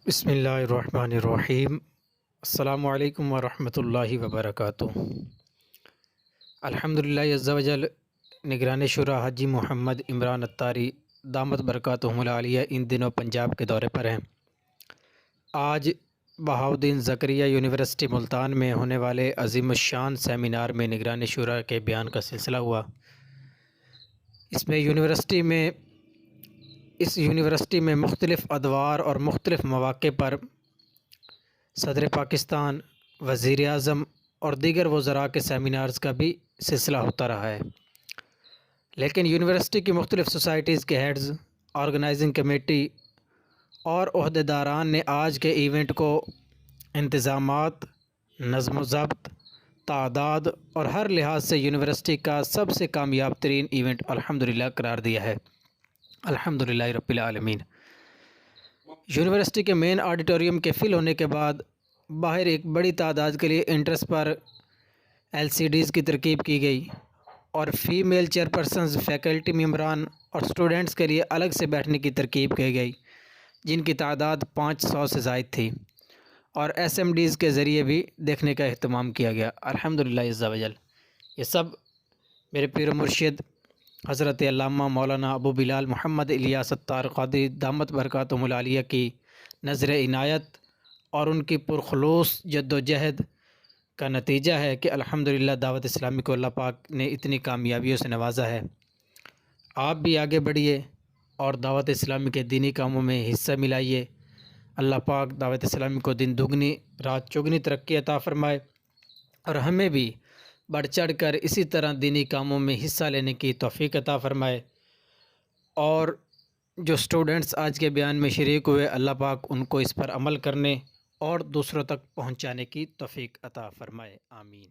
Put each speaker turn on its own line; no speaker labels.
بسم اللہ الرحمن الرحیم۔ السلام علیکم ورحمۃ اللہ وبرکاتہ۔ الحمدللہ عز و جل نگران شورا حاجی محمد عمران اتاری دامت برکاتہم العالیہ ان دنوں پنجاب کے دورے پر ہیں۔ آج بہاؤالدین زکریا یونیورسٹی ملتان میں ہونے والے عظیم الشان سیمینار میں نگران شورا کے بیان کا سلسلہ ہوا۔ اس یونیورسٹی میں مختلف ادوار اور مختلف مواقع پر صدر پاکستان، وزیر اعظم اور دیگر وزراء کے سیمینارز کا بھی سلسلہ ہوتا رہا ہے، لیکن یونیورسٹی کی مختلف سوسائٹیز کے ہیڈز، آرگنائزنگ کمیٹی اور عہدیداران نے آج کے ایونٹ کو انتظامات، نظم و ضبط، تعداد اور ہر لحاظ سے یونیورسٹی کا سب سے کامیاب ترین ایونٹ الحمدللہ قرار دیا ہے۔ الحمدللہ رب العالمین۔ یونیورسٹی کے مین آڈیٹوریم کے فل ہونے کے بعد باہر ایک بڑی تعداد کے لیے انٹرس پر LCDs کی ترکیب کی گئی اور فیمیل چیئرپرسنز، فیکلٹی ممبران اور سٹوڈنٹس کے لیے الگ سے بیٹھنے کی ترکیب کی گئی، جن کی تعداد 500 سے زائد تھی، اور SMDs کے ذریعے بھی دیکھنے کا اہتمام کیا گیا۔ الحمدللہ عز و جل۔ یہ سب میرے پیر و مرشد حضرت علامہ مولانا ابو بلال محمد الیاس اتار قادری دامت برکاتہم العالیہ کی نظر عنایت اور ان کی پرخلوص جد و جہد کا نتیجہ ہے کہ الحمدللہ دعوت اسلامی کو اللہ پاک نے اتنی کامیابیوں سے نوازا ہے۔ آپ بھی آگے بڑھیے اور دعوت اسلامی کے دینی کاموں میں حصہ ملائیے۔ اللہ پاک دعوت اسلامی کو دن دگنی رات چگنی ترقی عطا فرمائے، اور ہمیں بھی بڑھ چڑھ کر اسی طرح دینی کاموں میں حصہ لینے کی توفیق عطا فرمائے، اور جو سٹوڈنٹس آج کے بیان میں شریک ہوئے، اللہ پاک ان کو اس پر عمل کرنے اور دوسروں تک پہنچانے کی توفیق عطا فرمائے۔ آمین۔